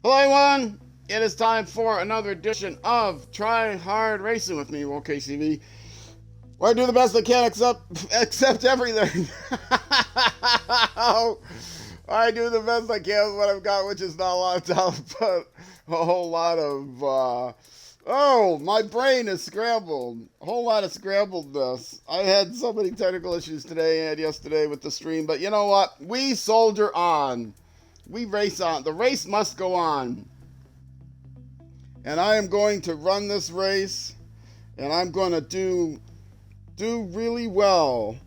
Hello everyone! It is time for another edition of Try Hard Racing with me, Will KCV, where I do the best I can accept everything. I do the best I can with what I've got, which is not a lot of talent, but a whole lot of oh, my brain is scrambled. A whole lot of scrambledness. I had so many technical issues today and yesterday with the stream, but you know what? We soldier on. We race on. The race must go on. And I am going to run this race, and I'm going to do really well.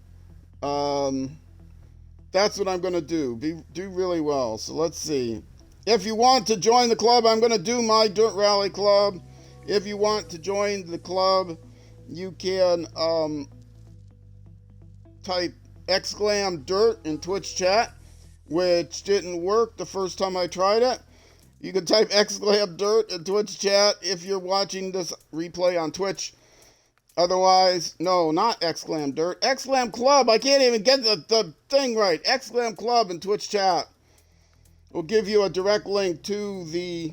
That's what I'm going to do. Do really well. So let's see. If you want to join the club, I'm going to do my Dirt Rally Club. If you want to join the club, you can type !dirt in Twitch chat, which didn't work the first time I tried it. You can type !dirt in Twitch chat if you're watching this replay on Twitch. Otherwise, no, not !dirt. !club. I can't even get the thing right. !club in Twitch chat will give you a direct link to the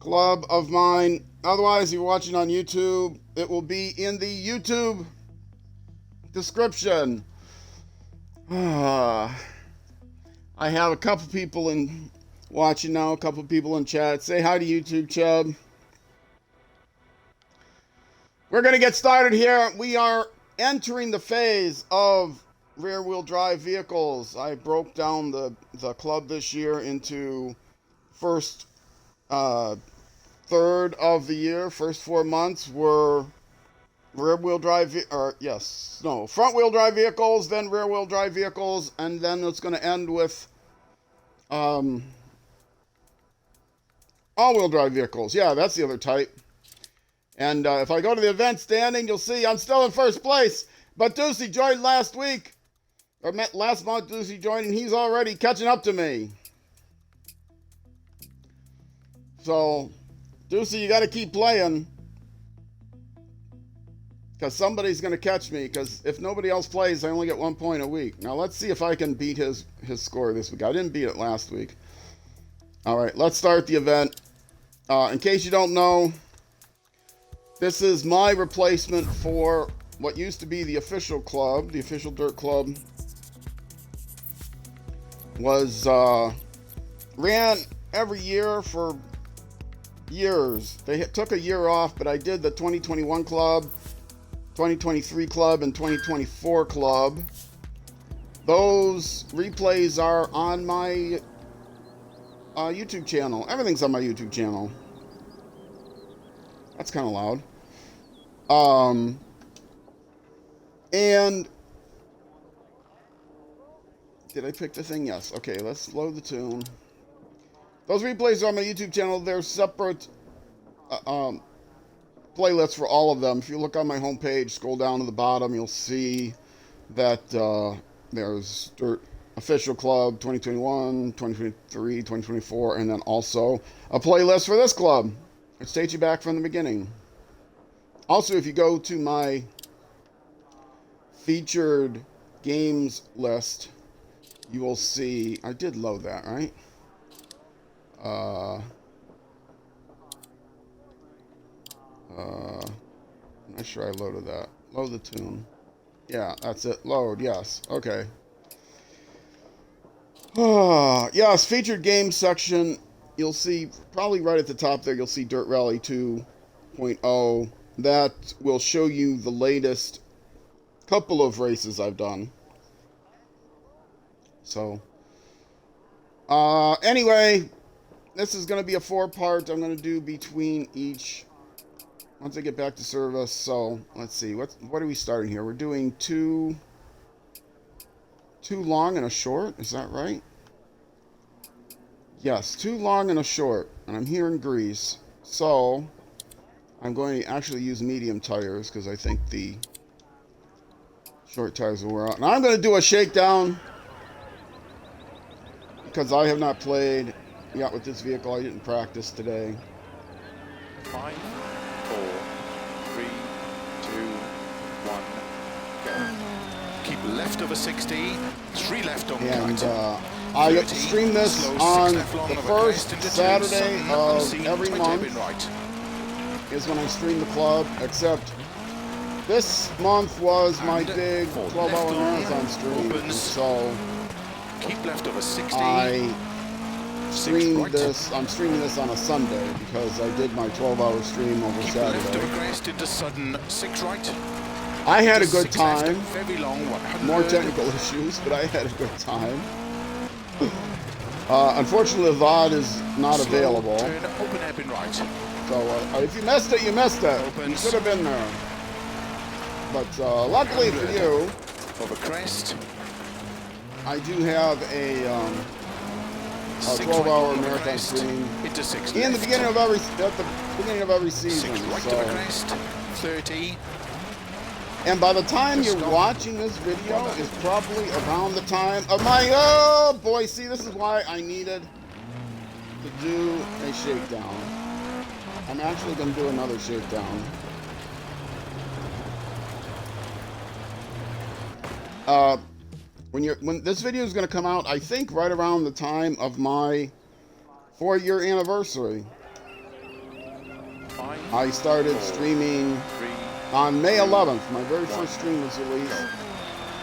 club of mine. Otherwise, if you're watching on YouTube, it will be in the YouTube description. I have a couple people watching now, a couple people in chat. Say hi to YouTube, Chubb. We're going to get started here. We are entering the phase of rear-wheel drive vehicles. I broke down the club this year into first third of the year. First 4 months were front-wheel drive vehicles, then rear-wheel drive vehicles, and then it's going to end with all-wheel drive vehicles. Yeah, that's the other type. And if I go to the event standing, you'll see I'm still in first place. But Deucey joined last week, or last month. Deucey joined, and he's already catching up to me. So, Deucey, you got to keep playing, because somebody's going to catch me. Because if nobody else plays, I only get 1 point a week. Now let's see if I can beat his score this week. I didn't beat it last week. All right, let's start the event. In case you don't know, this is my replacement for what used to be the official club. The official dirt club was ran every year for years. They took a year off, but I did the 2021 club, 2023 club, and 2024 club. Those replays are on my YouTube channel. Everything's on my YouTube channel. That's kind of loud. And did I pick the thing? Yes. Okay, let's load the tune. Those replays are on my YouTube channel. They're separate playlists for all of them. If you look on my homepage, scroll down to the bottom, you'll see that there's Dirt Official Club 2021, 2023, 2024, and then also a playlist for this club. It takes you back from the beginning. Also, if you go to my featured games list, you will see, I did load that, right? I'm not sure I loaded that. Load the tune. Yeah, that's it. Load, yes. Okay. Yes, featured games section. You'll see, probably right at the top there, you'll see Dirt Rally 2.0. That will show you the latest couple of races I've done. So, anyway, this is going to be a 4-part. I'm going to do between each once I get back to service. So, let's see. What are we starting here? We're doing two long and a short. Is that right? Yes, 2 long and a short. And I'm here in Greece. So, I'm going to actually use medium tires because I think the short tires will wear out. And I'm going to do a shakedown because I have not played yet with this vehicle. I didn't practice today. 5, 4, 3, 2, 1, go. Keep left over 60, 3 left on right. I 30, stream this slow 6 on left long the of a first crest into Saturday turn, of unseen, every tight month. hairpin right. Is when I stream the club, except this month was my And big for 12-hour left long, marathon stream, opens. and so Keep left of a 60. I streamed right. this. I'm streaming this on a Sunday because I did my 12-hour stream over Keep left of a Saturday. crest into sudden 6 right. I had a To good 6 left, time. very long 100. More technical issues, but I had a good time. Unfortunately, the VOD is not Slow available. Turn, open hairpin right. So if you missed it, you missed it. You Opens. should have been there. But luckily for you, Over crest. I do have a 6 12-hour right marathon crest. stream Into 6 in the left. beginning of every season. 6 right So, of a crest. 30. and by the time you're watching this video, is probably around the time of my oh boy. See, this is why I needed to do a shakedown. I'm actually going to do another shakedown. When this video is going to come out, I think right around the time of my 4-year anniversary. I started streaming on May 11th. My very first stream was released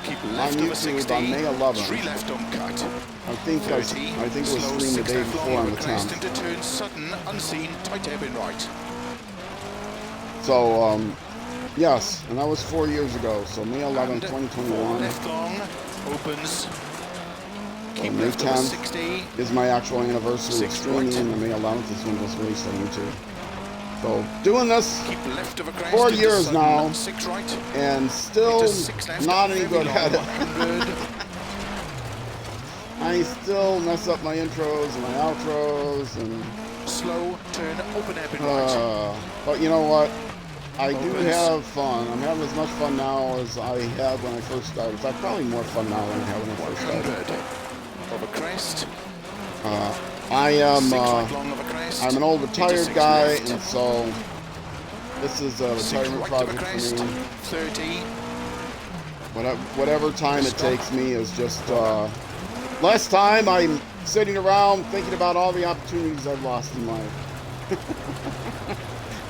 Keep on left of a YouTube 60. on May 11th. 3 left on cut. I think 30. it was Slow streamed the 6 day left long before on of the a crest 10th. into turn sudden unseen tight hairpin right. So yes, and that was 4 years ago. So May 11th, And 2021 left long opens. Keep May left of a 10th 60. is my actual anniversary of 6 streaming, right. and May 11th is when it was released on YouTube. So doing this Keep left of a crest 4 into years sudden now, 6 right. and still Into 6 left. not any very good long, at it. 100. I still mess up my intros and my outros, and Slow turn open hairpin right. but you know what? I do Opens. have fun. I'm having as much fun now as I had when I first started. In fact, probably more fun now than I had when I first started. 100. Of a crest. I am 6 right long of a crest. I'm an old Into retired 6 guy, left. and so this is a 6 retirement right of a project crest. for me. 30. Whatever time it takes me is just less time I'm sitting around thinking about all the opportunities I've lost in life.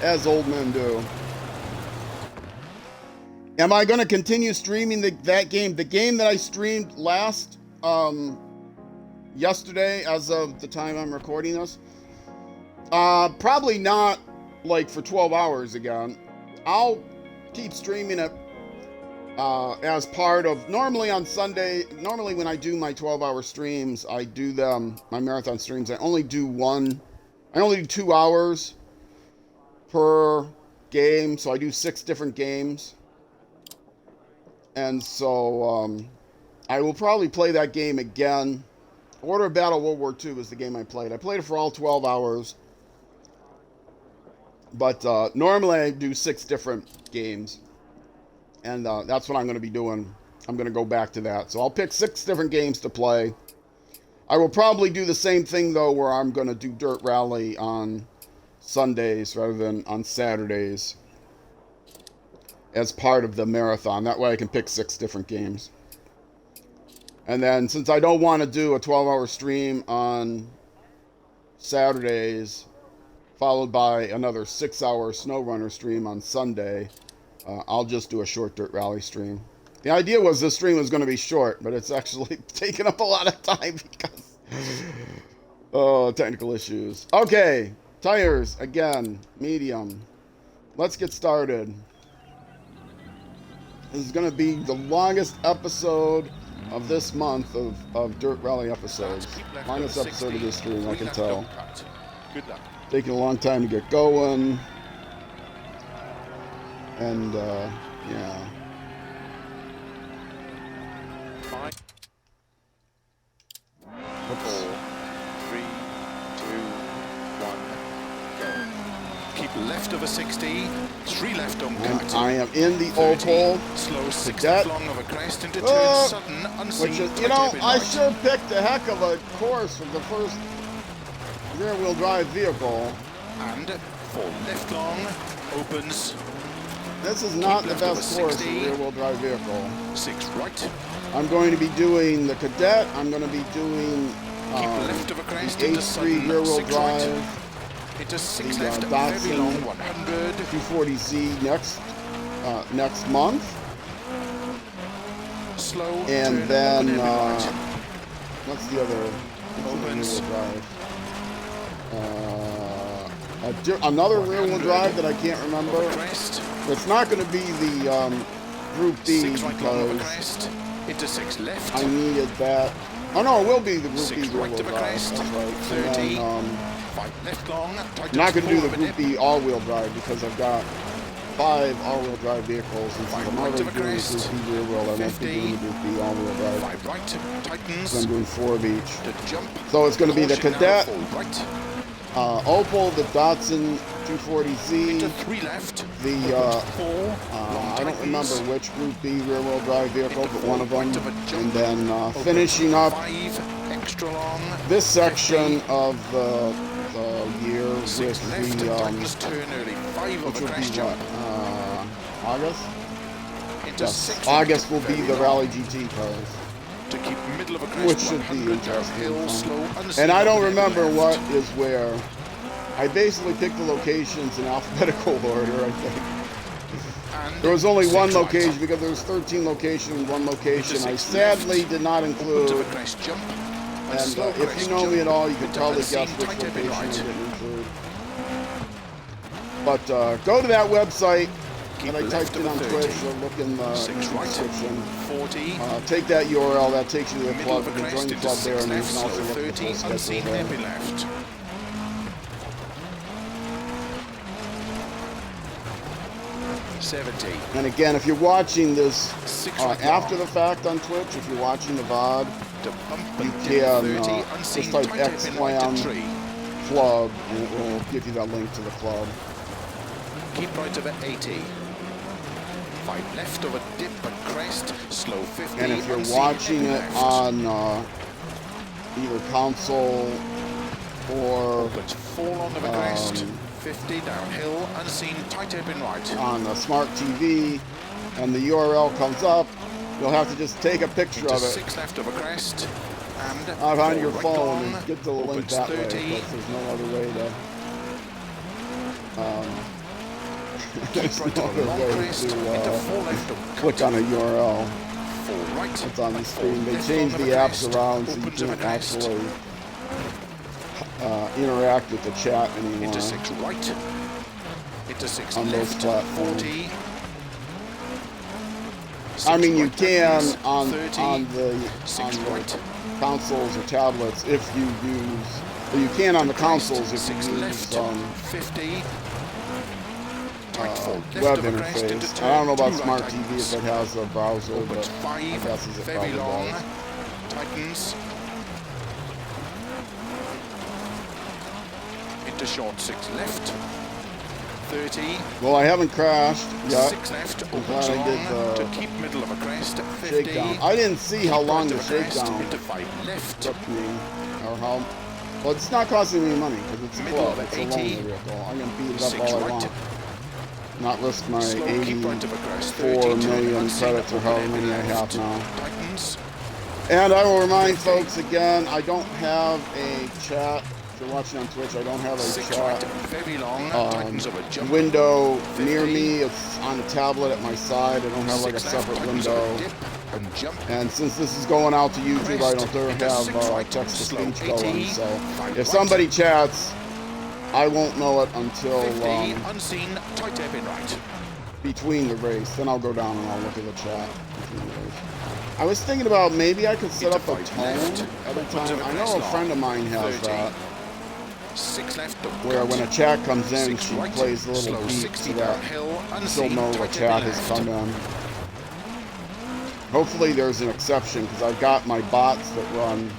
As old men do. Am I going to continue streaming that game? The game that I streamed last yesterday, as of the time I'm recording this? Probably not like for 12 hours again. I'll keep streaming it as part of, normally on Sunday, normally when I do my 12-hour streams, I do them, my marathon streams, I only do 2 hours per game, so I do 6 different games. And so I will probably play that game again. Order of Battle World War II was the game I played. I played it for all 12 hours. But normally I do 6 different games. And that's what I'm going to be doing. I'm going to go back to that. So I'll pick 6 different games to play. I will probably do the same thing, though, where I'm going to do Dirt Rally on Sundays rather than on Saturdays as part of the marathon. That way I can pick 6 different games. And then since I don't want to do a 12-hour stream on Saturdays, followed by another 6-hour SnowRunner stream on Sunday, I'll just do a short Dirt Rally stream. The idea was this stream was going to be short, but it's actually taken up a lot of time because technical issues. Okay, tires, again, medium. Let's get started. This is going to be the longest episode of this month of Dirt Rally episodes. Longest episode of this stream, I can tell. Good luck. Taking a long time to get going. And, yeah. 5, 4, 3, 2, 1, go. Keep left of a 60, 3 left on cut. I am in the 30, old hole. slow 6 that- left long of a crest into turn sudden unseen. Which is, tight you know, hairpin I right. sure picked a heck of a course for the first rear-wheel drive vehicle. And for left long opens This is not Keep the left of best a course for 60. a rear-wheel drive vehicle. 6 right I'm going to be doing the Cadet. I'm going to be doing Keep left of a crest the into H3 sudden rear-wheel 6 right. drive, Into 6 the left, very Datsun long 100. 240Z next month. Slow And turn, then, open heavy right. what's the other? Opens. Rear-wheel drive? Another rear-wheel drive that I can't remember. Over crest. It's not going to be the Group B 6 right long of a because crest. Into 6 left. I needed that. Oh no, it will be the Group 6 B right rear-wheel of a drive. crest. That's right. 30. And then, 5 left long. I'm not going to do the Group B all-wheel drive because I've got 5 all-wheel drive vehicles, and since I'm already doing the Group B rear-wheel, I won't be doing the Group B all-wheel drive. 5 right, tightens. So I'm doing 4 of each. To jump. So it's going to be the Caution now, Cadet, full right. Opel, the Datsun 240Z, Into 3 left. the, Opens 4. I don't remember which Group B rear-wheel drive vehicle, Into but one of 4 them. right of a jump. And then Opens finishing up 5 extra long. this section 50. of the year 6 with left the, and tightens turn early. 5 which of a will be crest what, jump. August? Into Yes, 6 August right, will be very the long. Rally GT cars. To keep middle of a crest, Which should be 100 interesting downhill, and fun. slow, unseen And I don't open remember heavy what left. is where. I basically picked the locations in alphabetical order, I think. And There was only 6 one right. location because there was 13 locations in one location. I 6 sadly left. did not Opens include. of a crest jump. And slow if you crest know me jump at all, you could into probably unseen guess which tight heavy location I right. didn't include. But go to that website Keep that I left typed in of on a Twitch 30. or look in the 6 right. description. 40. Take that URL, that takes you to the Middle club. of a You can crest join the into club there 6 and you left, can also slow look at the 30, full unseen schedule there. heavy left. And again, if you're watching this 6 right after long. the fact on Twitch, if you're watching the VOD, To bump you and dip can 30, just unseen type tight hairpin right to Exclam tree. Club and it will give you that link to the club. Keep right of a 80. 5 left of a dip and crest, slow 50. And if you're unseen watching heavy it left. on either console or Opens 4 long of a crest, 50 downhill, unseen tight hairpin right. on a smart TV and the URL comes up, you'll have to just take a picture Into of it 6 left of a crest, and on 4 your right phone long, and get to the link opens that way, 30. because there's no other way to there's Right no to other a long way crest, into to 4 left of click on a URL. 4 right. It's on the and 4 screen. They left changed long of the a apps crest, around so you opens of a can't crest, actually interact with the chat anymore. into 6 right, into 6 on those left, platforms. 40. I 6 mean, you right can tightens, on 30. the 6 right, consoles or tablets if you use, or you can on the consoles if 6 you left, use 50. Tight 4 left web of a crest into interface. turn, I don't know about 2 smart right TV tightens. if it has a browser, Opens but 5, my guess is it very probably long, does. tightens. Into short 6 left, 30. Well, I haven't crashed yet. 6 left, I'm opens glad I long, did to the keep middle of a crest, 50. shakedown. I didn't see how Keep long right the of a crest, shakedown into 5 left, took me, or how. Well, it's not costing me any money because it's a Middle club. of It's a 80. loaner vehicle. I'm gonna beat it up 6 all I right. want. Not risk my Slow, keep right of a crest, 30, 84 turn million unseen, credits or open however heavy many I have left, now. tightens. And I will remind 50. folks again, I don't have a chat. If you're watching on Twitch, I don't have a 6 right, chat very long, tightens of a jump. window near 50. me. It's on a tablet at my side. I don't have like a 6 left, separate tightens of a window. dip and jump. And since this is going out to YouTube, I Crest, don't into have 6 right, text to slow, speech 80, going. So 5 if right, somebody chats, I won't know it until 50, unseen, tight hairpin right. between the race. Then I'll go down and I'll look at the chat between the race. I was thinking about maybe I could set Into up a 5 tone left, every opens time. of a I know crest a long, friend of mine has 30. that, 6 left, don't where cut. when a chat comes in, 6 she right, plays a little slow beat 60 so that downhill, she'll unseen, know the tight chat hairpin has left. come in. Hopefully there's an exception because I've got my bots that run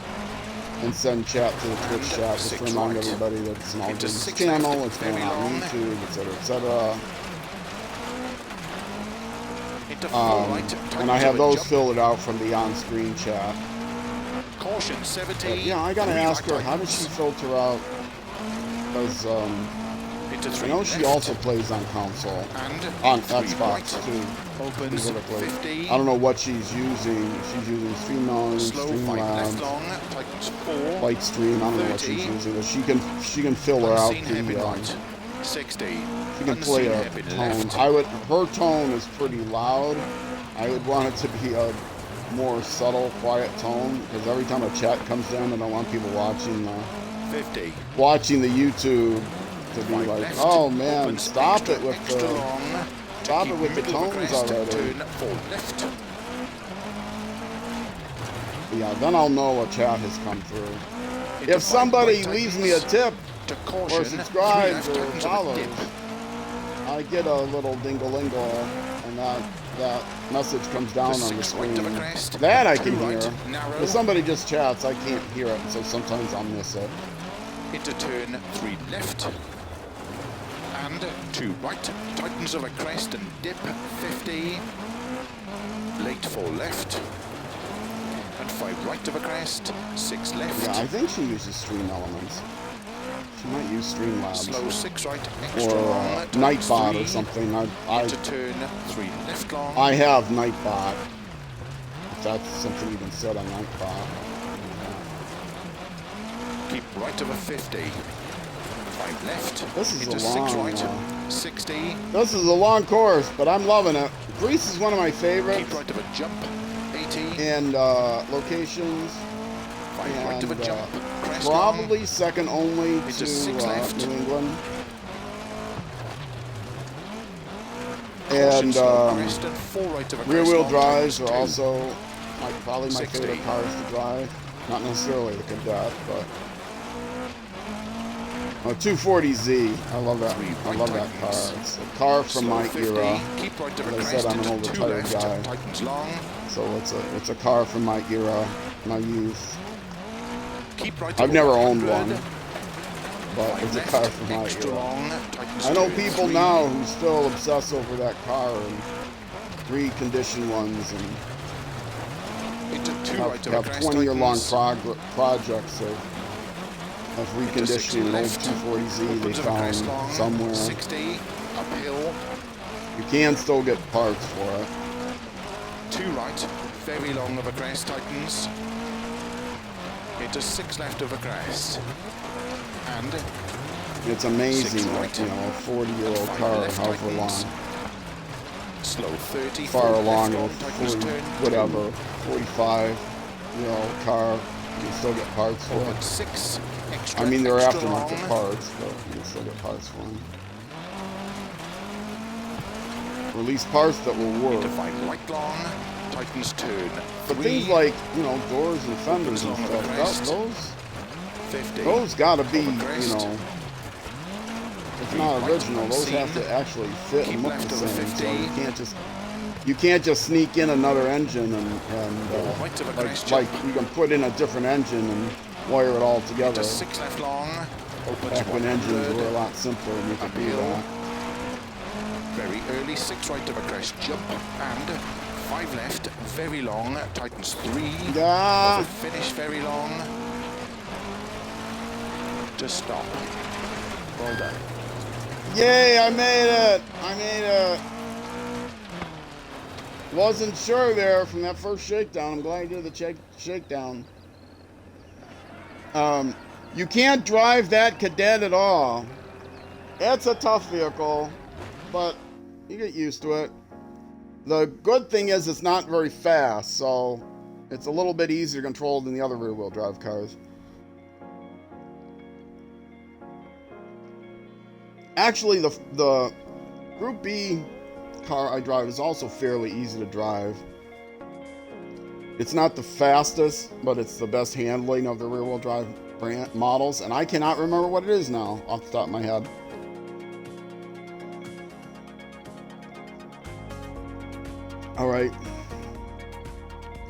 and send chat to the Twitch chat just to 6 remind right. everybody that it's an all Into games 6 channel, left, it's going very on long. YouTube, etc., etc. Into 4 right, And tightens I have of a those jump. filled out from the on-screen chat. Caution 70. But yeah, I gotta 3 ask her, right how does she tightens. filter out? Because Into I 3 know left. she also plays on console, And on 3 Xbox right. too. Opens Specifically. 50. I don't know what she's using. She's using Streamlabs, Slow 5 left Streamlabs, long. Tightens 4. Lightstream. I don't know what 30. she's using, but she can fill her out Unseen hairpin the. right. 60. She can play Unseen a hairpin tone. left. Her tone is pretty loud. I would want it to be a more subtle, quiet tone, because every time a chat comes in, I don't want people watching 50. the YouTube to be 5 like, left. oh man, Opens stop extra, it with extra the long. stop it Keep with the middle of a tones crest, already. Turn 4 left. Yeah, then I'll know a chat has come through. Into If somebody 5 right leaves me a tightens. tip To or caution. 3 subscribes left or tightens of a follows, dip. I get a little dingle-lingle, and that message comes down on the 6 screen. right of a crest. That I 2 can hear. right, narrow. If somebody just chats, I can't hear it, so sometimes I'll miss it. Into turn 3 left. And 2 right. Tightens of a crest and dip. 50. Late 4 left. And 5 right of a crest. 6 left. Yeah, I think she uses Stream Elements. She might use Streamlabs. Slow 6 right. Extra Or long. Nightbot 3. or something. Into turn 3 left long. I have Nightbot. If that's something you can set on Nightbot. Keep right of a 50. 5 left. This is into a 6 long, right. 60. This is a long course, but I'm loving it. Greece is one of my favorites. Keep right of a jump. 80. And locations. 5 right of a And jump. Crest long. probably second only Into to 6 left. New England. Caution, And slow crest and 4 right of a rear crest wheel long, drives are tightens 2. also probably my 60. favorite cars to drive. Not necessarily the Cadet, but 240Z. I love that. 3 I right love that car. tightens. It's a car from Slow my 50. era. Keep right of a As I crest said, I'm an into old 2 retired left. guy. Tightens long. So it's a car from my era, my youth. Keep right I've of never 100. owned one, but 5 it's a left. car from my Extra era. long. Tightens I know 2. people 3. now who still obsess over that car and recondition ones and Into 2 right of a have crest. 20-year-long tightens. projects of Into 6 reconditioning an old left. 240Z they Opens of a crest found long. somewhere. 60. Uphill. You can still get parts for it. 2 right. Very long of a crest. Tightens. Into 6 left of a crest. And It's amazing, 6 that, right. you know, a 40-year-old 5 car, left however long, tightens. Slow 30. far 4 along, left or long, tightens 40, turn. whatever, 45-year-old car, you can still get parts for Open it. 6. Extra. I mean, they're extra aftermarket long. parts, but you can still get parts for them. Or at least parts that will work. Into 5 right long. Tightens turn. But 3. things like, you know, doors and fenders and long of a stuff, crest. 50. 50. Those gotta be, Over you crest. know, if not Right original, those have unseen. to actually fit Keep and look left the over same. 50. So you can't just sneak in another engine and Right of a crest like jump. you can put in a different engine and wire it all together. Into 6 left long. Opens Back when engines 100. were a lot simpler and you could do Uphill. that. Very early, 6 right of a crest jump, and 5 left, very long, tightens 3, Yeah. finish very long, just stop, well done. Yay, I made it! I made it! Wasn't sure there from that first shakedown. I'm glad I did the shakedown. You can't drive that Cadet at all. It's a tough vehicle, but you get used to it. The good thing is it's not very fast, so it's a little bit easier to control than the other rear-wheel drive cars. Actually, the Group B car I drive is also fairly easy to drive. It's not the fastest, but it's the best handling of the rear-wheel drive brand models, and I cannot remember what it is now off the top of my head. All right.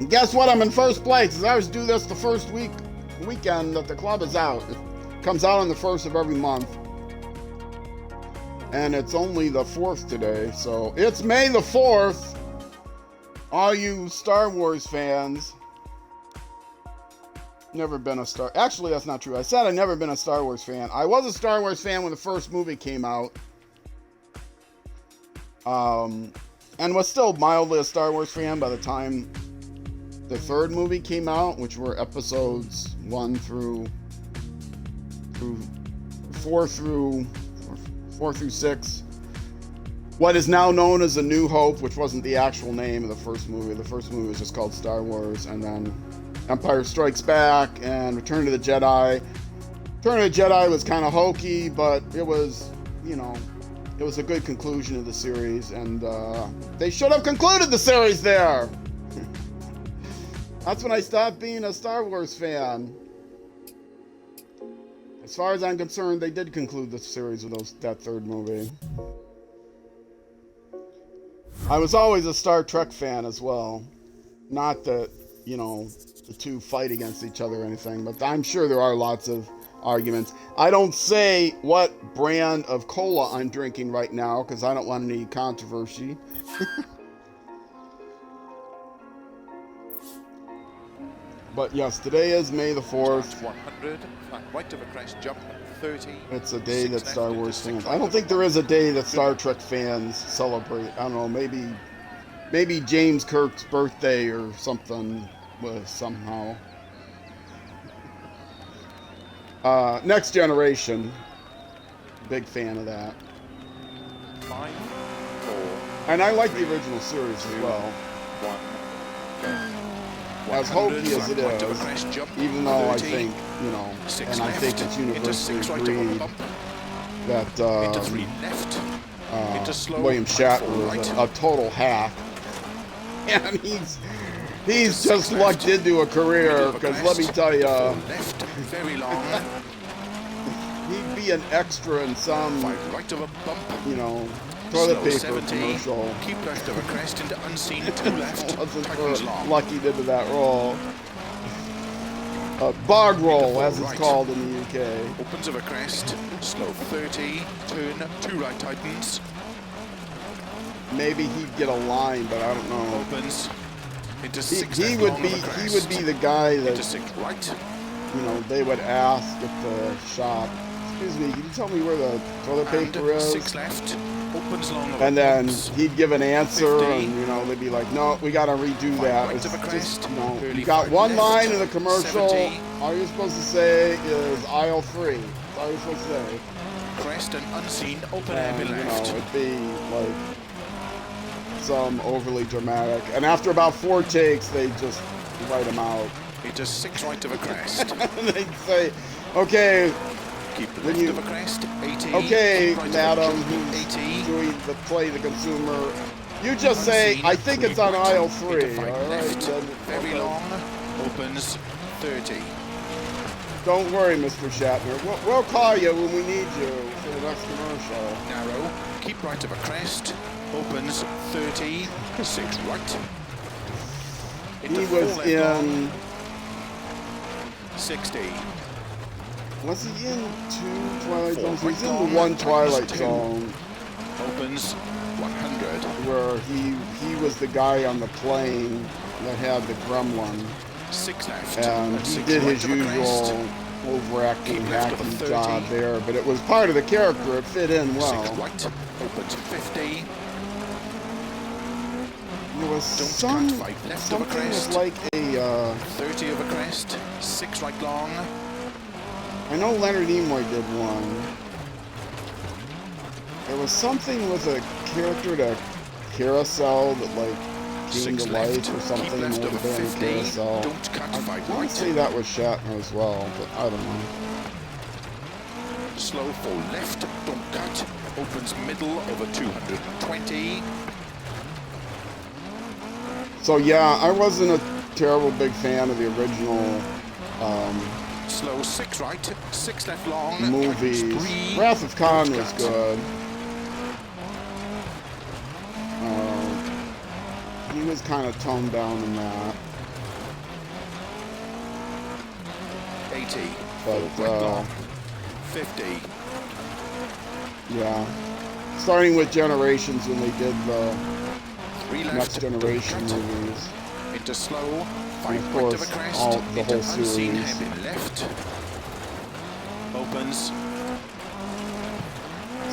And guess what? I'm in first place. I always do this the first weekend that the club is out. It comes out on the 1st of every month. And it's only the 4th today, so it's May the 4th. All you Star Wars fans. Never been a Star... Actually, that's not true. I said I've never been a Star Wars fan. I was a Star Wars fan when the first movie came out. And was still mildly a Star Wars fan by the time the third movie came out, which were episodes 4 through 6. What is now known as A New Hope, which wasn't the actual name of the first movie. The first movie was just called Star Wars, and then Empire Strikes Back and Return of the Jedi. Return of the Jedi was kind of hokey, but it was, you know, it was a good conclusion of the series, and they should have concluded the series there. That's when I stopped being a Star Wars fan. As far as I'm concerned, they did conclude the series with that third movie. I was always a Star Trek fan as well. Not that, you know, the two fight against each other or anything, but I'm sure there are lots of arguments. I don't say what brand of cola I'm drinking right now because I don't want any controversy. But yes, today is May the 4th. 100, right of a crest, jump 30. It's a day that Star Wars fans... I don't think there is a day that Star Trek fans celebrate. I don't know, maybe James Kirk's birthday or something was somehow. Next Generation. Big fan of that. 5, 4. And I like the original series as well. 1, go. As hokey as it is, even though I think, you know, and I think it's universally agreed that William Shatner is a total hack. And he's just lucked into a career, because let me tell you, he'd be an extra in some, you know, toilet paper commercial. Keep left of a crest into unseen 2 left. Wasn't for lucky into that role. Bog roll, as it's called in the UK. Opens of a crest, slow 30, turn 2 right tightens. Maybe he'd get a line, but I don't know. Opens into 6 he would be the guy that, into 6 right. you know, they would ask at the shop, excuse me, can you tell me where the toilet paper is? 6 left. Opens long and then he'd give an answer, 50, and, you know, they'd be like, no, we got to redo that. It's just, you know, you got one line in the commercial. 70. All you're supposed to say is aisle 3. That's all you're supposed to say. Crest and unseen, open air left. You know, it'd be like some overly dramatic. And after about 4 takes, they just write them out. Into 6 right of a crest. And they'd say, okay, keep left of a crest, 80. Okay, right madam, who's 80. doing the play the consumer, you just say, I think it's on aisle 3, all right? Very long, opens 30. Don't worry, Mr. Shatner. We'll call you when we need you for the next commercial. Narrow, keep right of a crest, opens 30, 6 right. He was in... 60. Was he in 2 Twilight Zones? He was in the 1 Twilight Zone. Opens 100. Where he was the guy on the plane that had the gremlin. 6 left. And he did his usual overacting, hacky job there, but it was part of the character. It fit in well. 6 right. Opens 50. There was something was like a 30 of a crest. 6 right long. I know Leonard Nimoy did one. There was something with a character at a carousel that like came to life or something over there in the carousel. I want to say that was Shatner as well, but I don't know. Slow for left, don't cut. Opens middle over 220. So yeah, I wasn't a terrible big fan of the original slow 6 right, 6 left long. Movies. Wrath of Khan was good. He was kind of toned down in that. 80. But 50. Yeah. Starting with Generations when they did the Next Generation movies. Into slow 5 of right course, of a crest, all the into whole unseen series. hairpin left. Opens.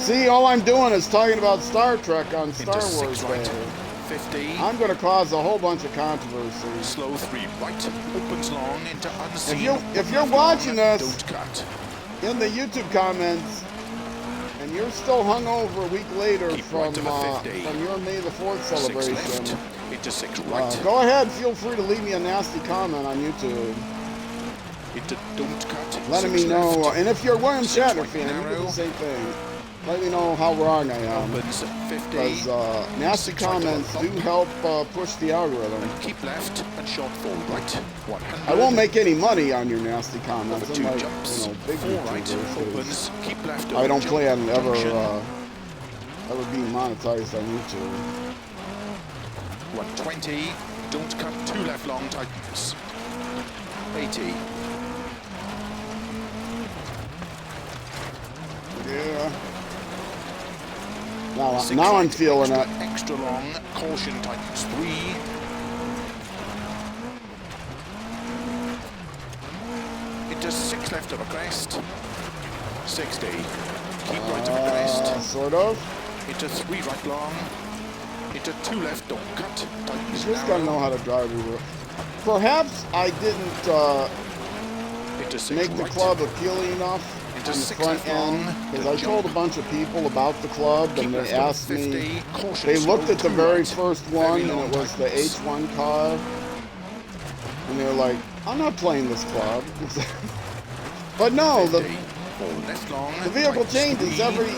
See, all I'm doing is talking about Star Trek on Into Star 6 Wars right. Day. 50. I'm going to cause a whole bunch of controversy. Slow 3 right. Opens long into unseen. If you're watching long, this don't cut. in the YouTube comments, and you're still hungover a week later Keep from right of a 50. from your May the 4th 6 celebration, left. Into 6 right. go ahead. Feel free to leave me a nasty comment on YouTube, Into don't cut. letting 6 me know. left. And if you're a William 6 Shatner right fan, you do narrow. the same thing. Let me know how wrong I am. Opens 50. Because nasty 6 right comments of a do bump. help push the algorithm. Keep left and short 4 right. 100. I won't make any money on your nasty comments. Over 2 Unlike, jumps. big 4 right. YouTubers. Opens. Keep left. I over don't jump, plan ever junction. ever being monetized on YouTube. 120. Don't cut 2 left long tightens. 80. Yeah. Now 6 I'm right, feeling extra, it. Extra long. Caution tightens 3. Into 6 left of a crest. 60. Keep right of a crest. Sort of. Into 3 right long. Into 2 left, don't cut. You Tightens just gotta know narrow. how to drive Uber. Perhaps I didn't Into 6 make the right. club appealing enough Into on the 6 front left long. end, because The I told a jump. bunch of people about the club, Keep and they left over asked me. 50. Caution They slow, looked at the 2 very right. first Very one, and long it was the tightens. H1 car, and they were like, "I'm not playing this club." But no, 50. 4 left long. the vehicle tightens changes 3. every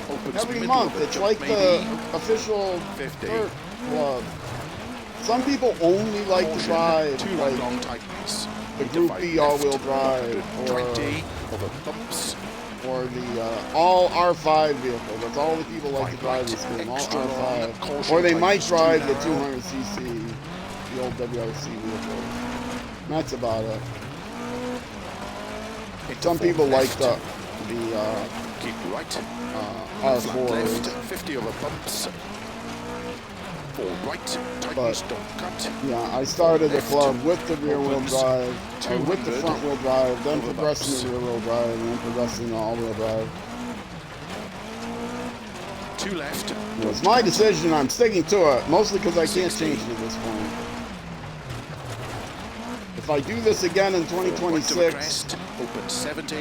Opens middle month. of a It's jump like maybe. the official 50. dirt club. Some people only like to Caution, drive 2 like right long tightens. the Into Group 5 B left. all-wheel drive, 120 over bumps. or the all R5 vehicle. That's all the people like to 5 drive right, this game, all extra long, R5. caution Or they might tightens, drive 2 the narrow. 200cc, the old WRC vehicle. That's about it. Into Some 4 people like left. the Keep right. Flat R4s. left. 50 over bumps. 4 right. Tightens, don't cut. Yeah, I started the Left. club with the rear wheel Opens. drive, with the 200 front wheel drive, then over progressing bumps. to rear wheel drive, and then progressing to all wheel drive. 2 left. It was my decision. I'm sticking to it, mostly because I can't 60. change it at this point. If I do this again in 2026, crest, open 70.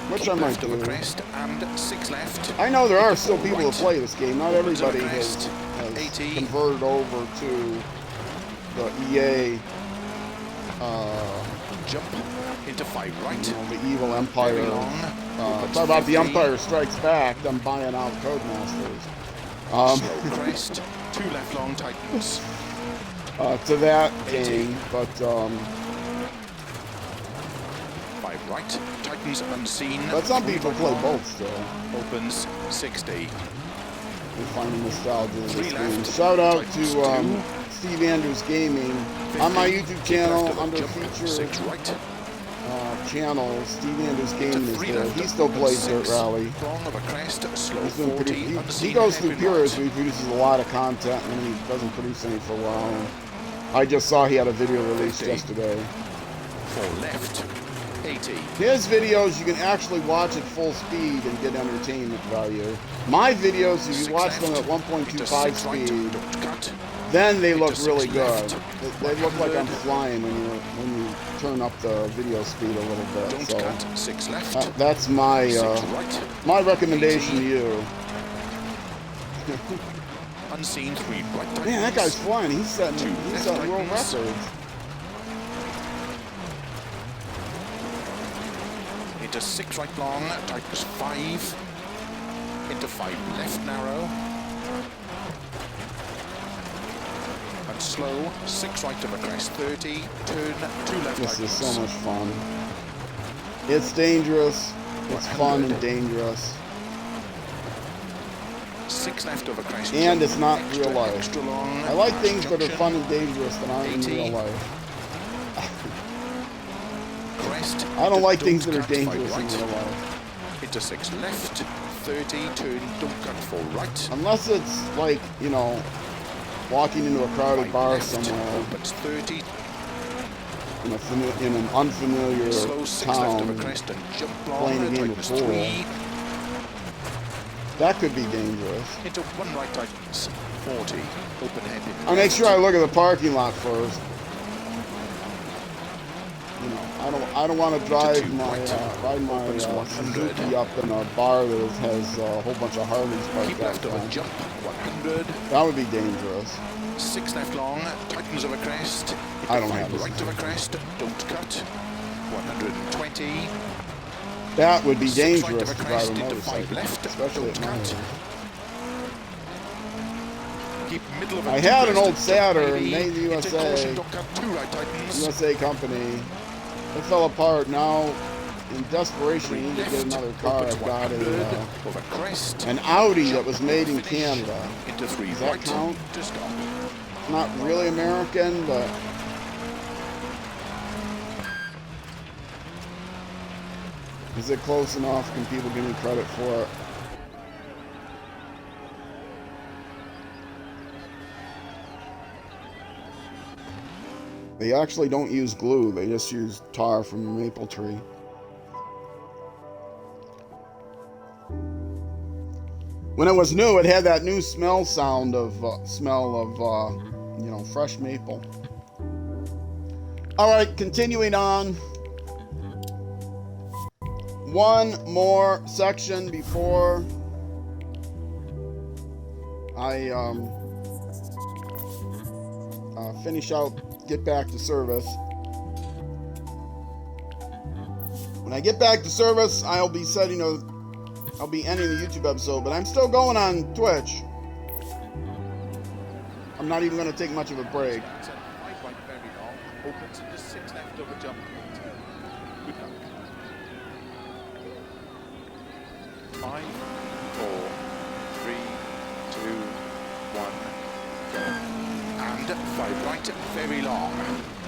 which Keep I might left of a do, crest and 6 left. I know there are Into still 4 people right. that play this game. Not Opens of a everybody crest, has 80. converted over to the EA, Jump into 5 right. the evil Empire. Very long. Opens Talk about the 50. Empire Strikes Back, them buying out Codemasters. Slow crest, 2 left long tightens. To that 80. game, but 5 right, tightens unseen. but some 3 people right play long, both still. Opens 60. We find nostalgia in 3 this left, game. Shout out tightens to 2. Steve Andrews Gaming 50. on my YouTube Keep channel left of a under jump, feature 6 right. channel. Steve Andrews Gaming is 3 there. left, He still opens plays Dirt 6. Rally. Long of a crest, slow He's been 40. he Unseen goes through hairpin periods right. where he produces a lot of content and he doesn't produce any for a while. I just saw he had a video released 50. yesterday. 4 left, 80. His videos you can actually watch at full speed and get entertainment value. My videos, if 6 you watch them left, at into 1.25 6 right, speed, don't cut. then they into look 6 really good. left, They look like I'm 100. flying when you turn up the video speed a little bit. Don't So cut, 6 left, that's my 6 right. my recommendation 80. to you. Unseen 3 right tightens. Man, that guy's flying. He's 2 setting left world tightens. records. Into 6 right long, tightens 5. Into 5 left narrow. And slow, 6 right of a crest, 30. Turn, 2 left This is tightens. so much fun. It's dangerous. It's fun 100. and dangerous. 6 left of a crest. And jump, it's not extra, real life. Extra long. I like past things that are junction, fun and dangerous that aren't in 80. real life. Crest. I don't like things don't that are cut, 5 dangerous in right. real life. Into 6 left, 30. Turn, don't cut 4 right. Unless it's like, walking into a crowded Right bar left, somewhere opens 30. in an unfamiliar Slow 6 left town, of a crest and jump long. playing a game of Tightens pool. 3. That could be dangerous. Into 1 right tightens 40. Open hairpin. I'll make sure I look at the parking lot first. You know, I don't want to drive ride my Suzuki up in a bar that has a whole bunch of Harleys parked Keep left of a outside. jump 100. That would be dangerous. 6 left long, tightens of a crest. I don't 5 have this. right of a crest, don't cut. 120. That would be 6 dangerous right of to a drive crest a into 5 motorcycle, left, especially don't at my cut. age. Keep middle of a I had an crest, old Saturn, 80. made the Into USA, caution, don't cut. 2 right tightens. USA company. It fell apart. Now, in desperation, I need to get another car. I've got over crest. an Audi that was made in Canada. Into 3 Does that right count? to stop. Not really American, but is it close enough? Can people give me credit for it? They actually don't use glue. They just use tar from a maple tree. When it was new, it had that new smell of you know, fresh maple. All right, continuing on. One more section before I finish out, get back to service. When I get back to service, I'll be ending the YouTube episode, but I'm still going on Twitch. I'm not even going to take much of a break. Opens into 6 left over jump. Good luck. 5, 4, 3, 2, 1, go. And 5 right, very long.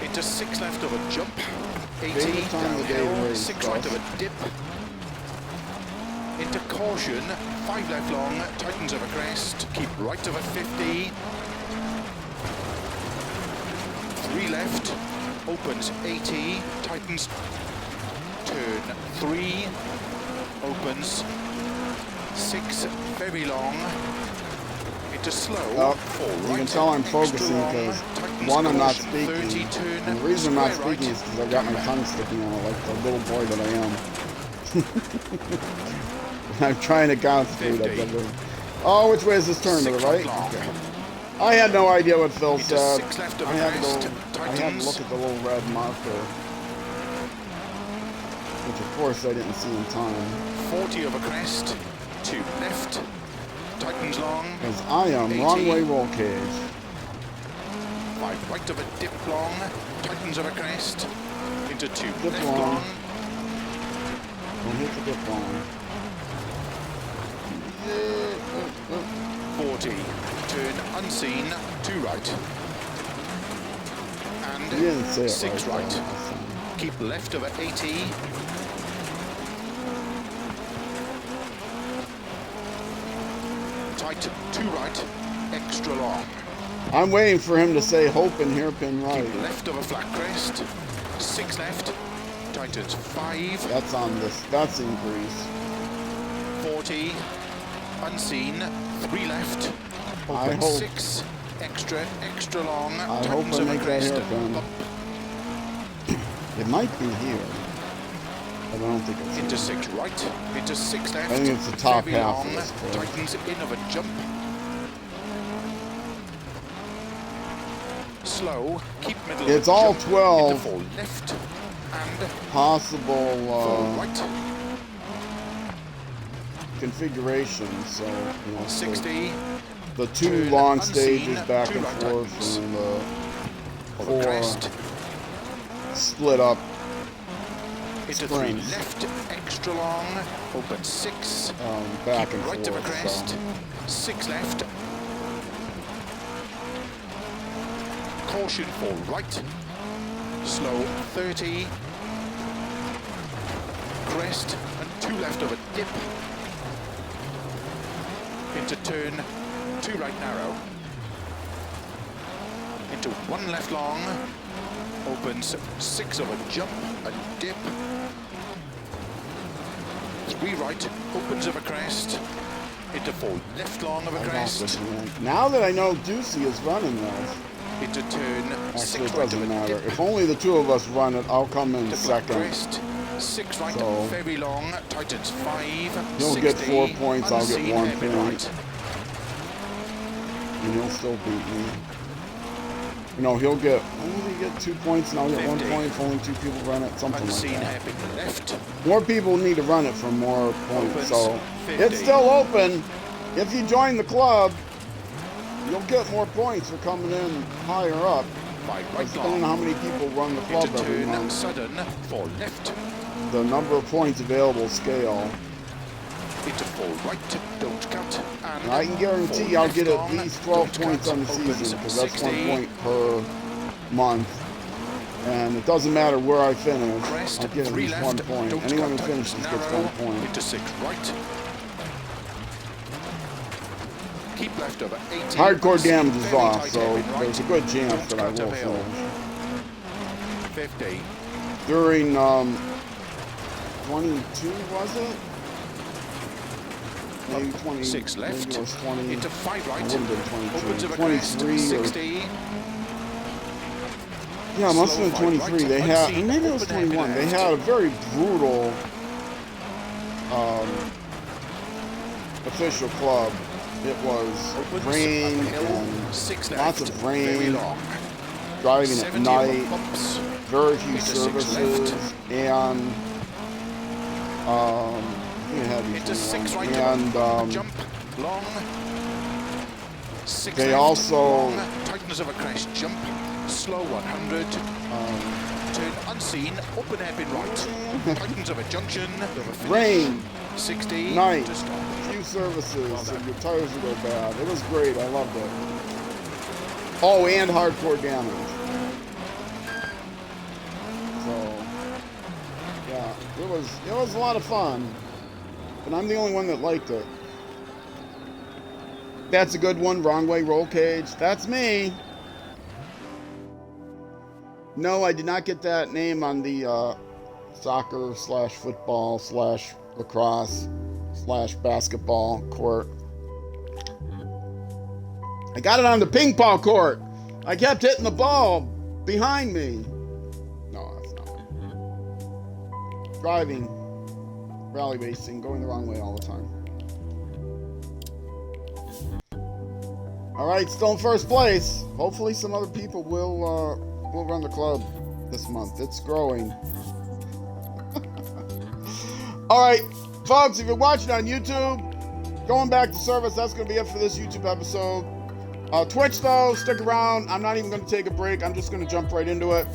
Into 6 left over jump. 80 Favorite time of the day downhill. race, 6 right over dip. Into caution, 5 left long, tightens over crest. Keep right over 50. 3 left, opens 80, tightens, turn 3, opens 6, very long, into slow, 4 right, you can tell I'm focusing because, one, I'm not speaking, 30, turn, and the reason I'm not square speaking right, is because I've got my tongue sticking out like the little boy that I am. I'm trying to concentrate. 50. Oh, which way is this turn? To the 6 right? long. Okay. I had no idea what Phil Into said. 6 left of I had crest, to tightens. look at the little red marker, which of course I didn't see in time. 40 over crest, 2 left, tightens long, Because I am 80. wrong way roll cage. 5 right of a dip long, tightens over crest, into 2 Dip left long. long, Don't hit the dip long. 40, turn unseen, 2 right, You didn't say and it 6 right. right, though. keep left over 80, tight 2 right, extra long, I'm waiting for him to say hope and hairpin right. keep left over flat crest, 6 left, tightens 5, That's on this. That's increase. 40, unseen, 3 left, I open hope- 6, extra long, I hope tightens I over make that crest, hairpin. bump It might be here, but I don't think it's into here. 6 right, into 6 left, I think it's the top very half long, of this course. tightens in of a jump, slow, keep middle It's of a all jump, 12 into 4 left, and 4 possible right, configurations. So, you know, 60, the two turn long unseen, stages back 2 and right forth, tightens, and over 4 crest, split up into 3 sprints. left, extra long, open 6, back keep and right of a forth. crest, So. 6 left, caution for right, slow 30, crest and 2 left of a dip, into turn 2 right narrow, into 1 left long, opens 6 of a jump and dip, 3 right, opens of a crest, into 4 left long of a crest, now that I know Ducey is running those, into turn actually 6 it right of doesn't a matter. dip, If only the 2 of us run it, I'll come in to second. crest, 6 right, So very long, tightens 5, he'll 60, get 4 points, I'll get unseen 1 hairpin point. right. And he'll still beat me. You know, he'll get, only get 2 points and I'll get 1 point if only 2 people run it, something Unseen like that. hairpin left. More people need to run it for more points, Opens so 50. it's still open. If you join the club, you'll get more points for coming in higher up. 5 right Depending on how many people run the club into every turn month, sudden 4 left. the number of points available scale. Into 4 right, don't cut, and And I can guarantee 4 I'll left get at long, least 12 don't points cut, on the opens season, because that's 1 60, point per month. And it doesn't matter where I finish, crest, I'll get at 3 least left, 1 point. don't Anyone who cut, finishes gets narrow, 1 point. into 6 right. Keep left over 80. Hardcore unseen, damage is very off, tight so hairpin right, there's a good chance don't that I cut will uphill. finish. 50. During 22, was it? Maybe 20. 6 left, Maybe it was 20. into 5 right, It would have been 22. opens of a crest, 23 or 60. yeah, it must Slow have been 5 23. right, They had, unseen, maybe it was open hairpin 21. They left. had a very brutal official club. It was Opens rain uphill, and 6 lots left, of very rain, long. driving at 70 night, bumps, very few into 6 services, left. and I think it had to be into 6 21. right, And jump, long, 6 they left, also long, tightness of a crest, jump, slow 100, turn unseen, open hairpin right, tightness of a junction, of a finish, rain, 60, night, to stop. few services, and your tires would go bad. It was great. I loved it. Oh, and hardcore damage. So, yeah, it was a lot of fun, and I'm the only one that liked it. That's a good one. Wrong way roll cage. That's me. No, I did not get that name on the soccer / football / lacrosse / basketball court. I got it on the ping pong court. I kept hitting the ball behind me. No, that's not it. Driving, rally racing, going the wrong way all the time. All right, still in first place. Hopefully some other people will run the club this month. It's growing. All right, folks, if you're watching on YouTube, going back to service, that's going to be it for this YouTube episode. Twitch, though, stick around. I'm not even going to take a break. I'm just going to jump right into it.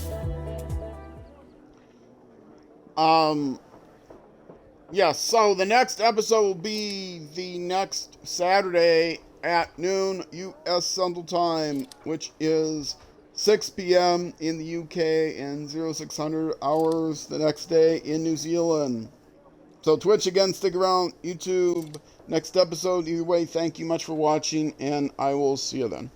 Yes, so the next episode will be the next Saturday at noon U.S. Central Time, which is 6 p.m. in the UK and 0600 hours the next day in New Zealand. So Twitch again, stick around. YouTube, next episode. Either way, thank you much for watching, and I will see you then.